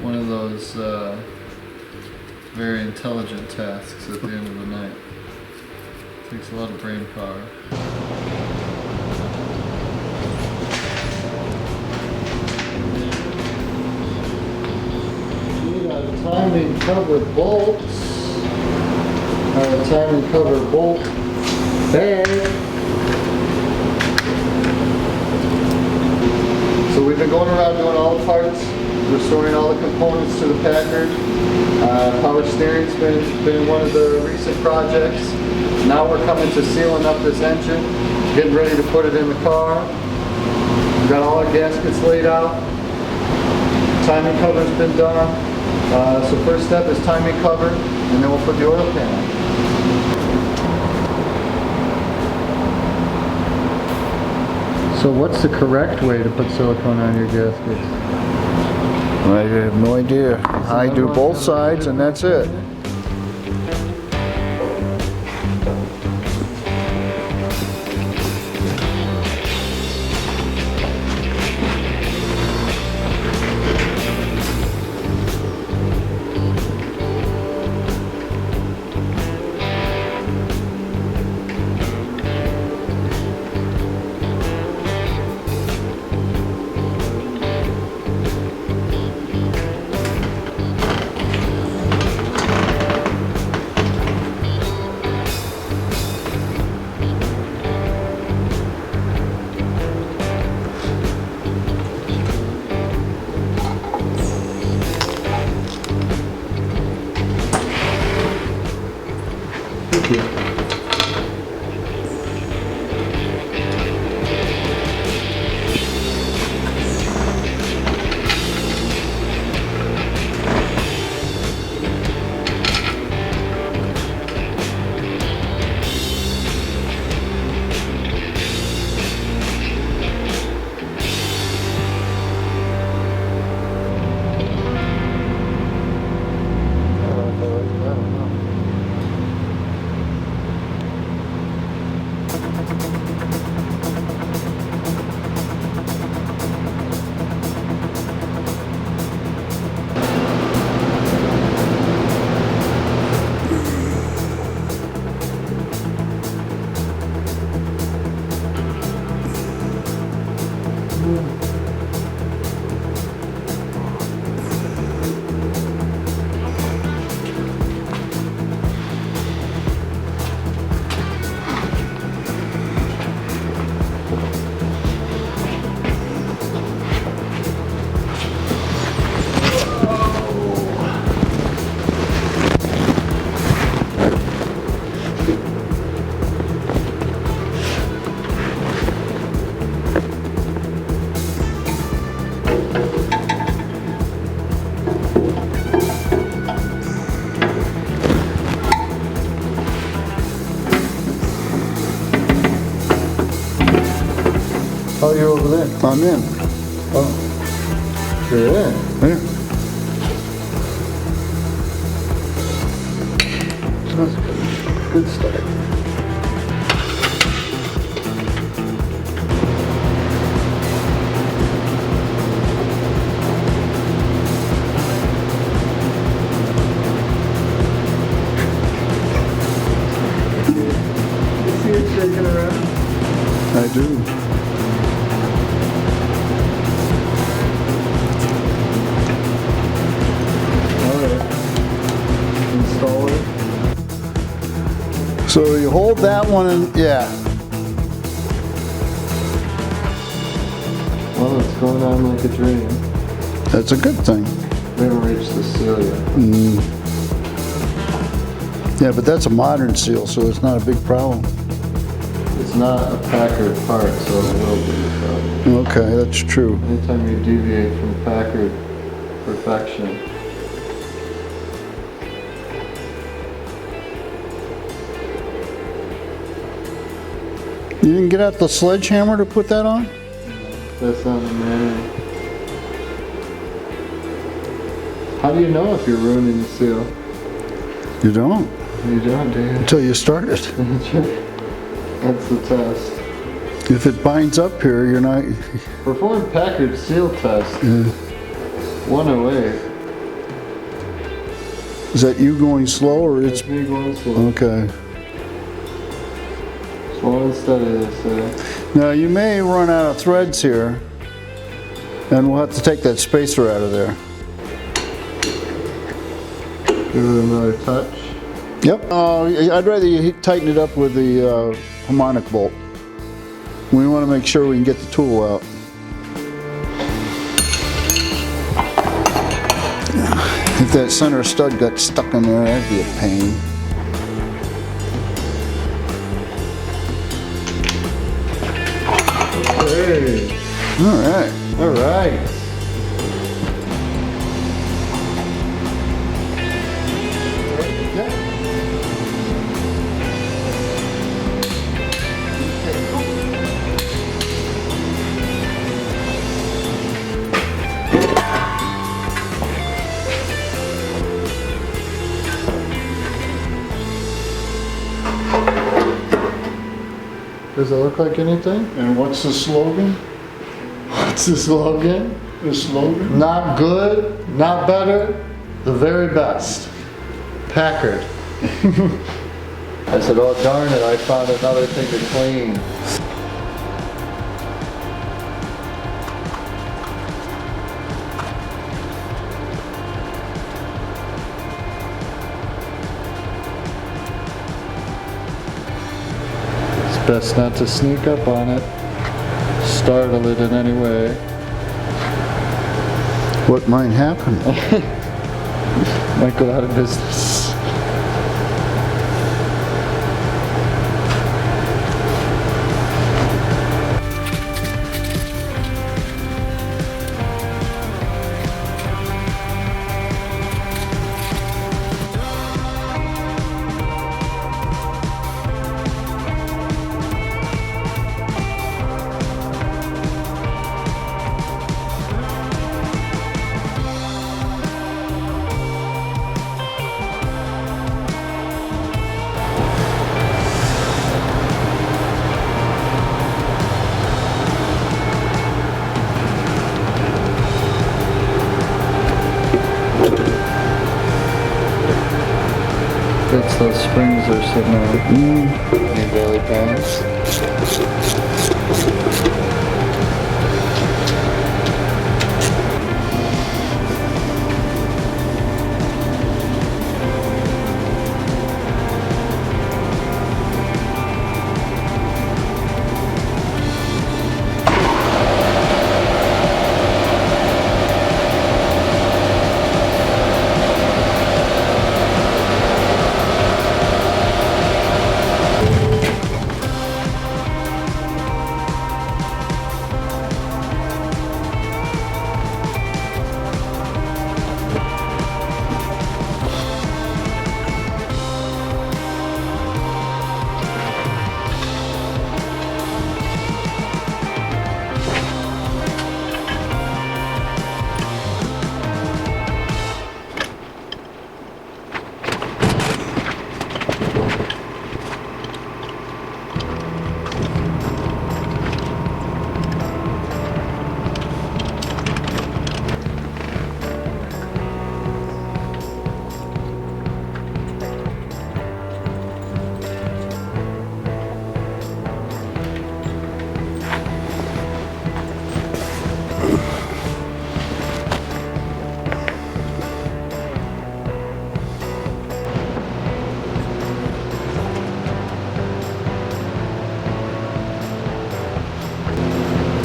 One of those very intelligent tasks at the end of the night. Takes a lot of brain power. Timing cover bolts, our timing cover bolt bag. So we've been going around doing all the parts, restoring all the components to the Packard. Power steering's been one of the recent projects. Now we're coming to sealing up this engine, getting ready to put it in the car. We've got all our gaskets laid out. Timing cover's been done. So first step is timing cover, and then we'll put the oil pan on. So what's the correct way to put silicone on your gaskets? I have no idea. I do both sides and that's it. How are you over there? I'm in. Oh. You're in? Yeah. That's good. Good start. You see it shaking around? I do. So you hold that one and, yeah. Well, it's going on like a dream. That's a good thing. We haven't reached the seal yet. Yeah, but that's a modern seal, so it's not a big problem. It's not a Packard part, so it will be a problem. Okay, that's true. Anytime you deviate from Packard perfection. You didn't get out the sledgehammer to put that on? That's on the manual. How do you know if you're ruining the seal? You don't. You don't, do you? Until you start it. That's the test. If it binds up here, you're not. Perform Packard seal test. 108. Is that you going slow or it's? It's me going slow. Okay. Slow and steady, they say. Now you may run out of threads here, and we'll have to take that spacer out of there. Give it another touch. Yep. I'd rather you tighten it up with the harmonic bolt. We want to make sure we can get the tool out. If that center stud got stuck in there, that'd be a pain. Hey. All right. All right. Does it look like anything? And what's the slogan? What's the slogan? The slogan? Not good, not better, the very best. Packard. I said, oh darn it, I found another thing to clean. It's best not to sneak up on it, startle it in any way. What might happen? Might go out of business. That's those springs are sitting on. Any belly pads.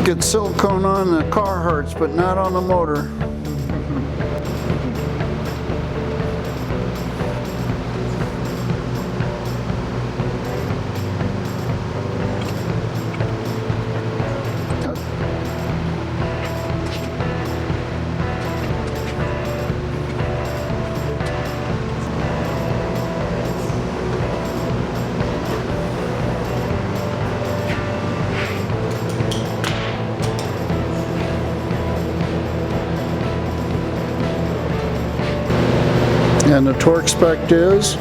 Get silicone on the Carhartts, but not on the motor. And the torque spec is?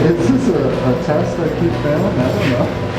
Is this a test I keep failing? I don't know.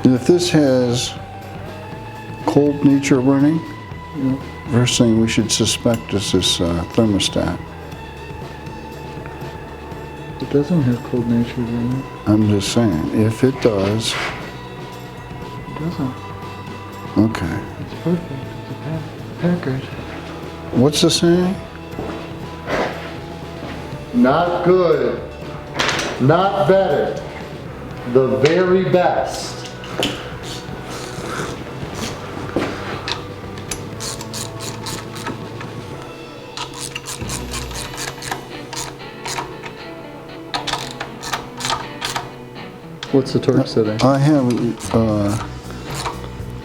If this has cold nature running, first thing we should suspect is this thermostat. It doesn't have cold nature in it. I'm just saying, if it does, It doesn't. okay. It's perfect. It's a Packard. What's the saying? Not good. Not better. The very best. What's the torque setting? I haven't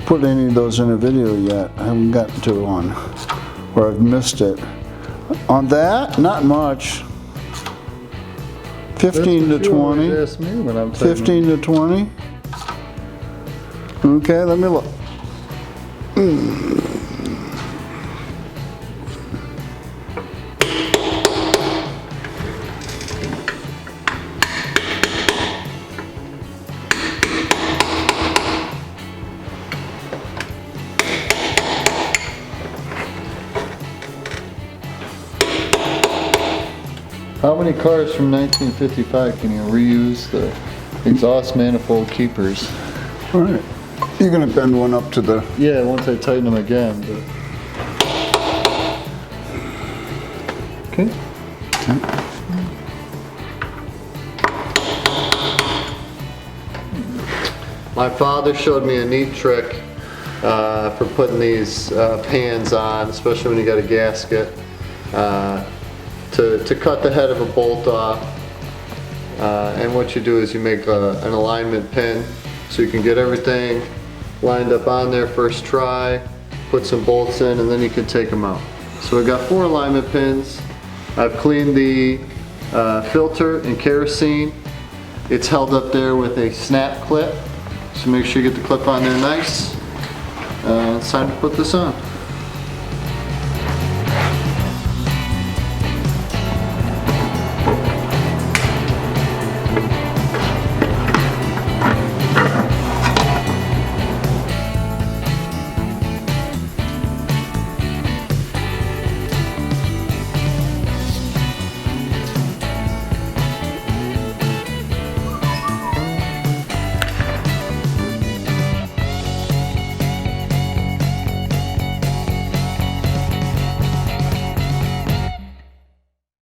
put any of those in a video yet. I haven't gotten to one where I've missed it. On that, not much. 15 to 20. That's me when I'm 15 to 20. Okay, let me look. How many cars from 1955 can you reuse the exhaust manifold keepers? All right. You're gonna bend one up to the... Yeah, once I tighten them again, but... Okay. My father showed me a neat trick for putting these pans on, especially when you got a gasket, to cut the head of a bolt off. And what you do is you make an alignment pin so you can get everything lined up on there first try, put some bolts in, and then you can take them out. So we've got 4 alignment pins. I've cleaned the filter and kerosene. It's held up there with a snap clip, so make sure you get the clip on there nice. It's time to put this on.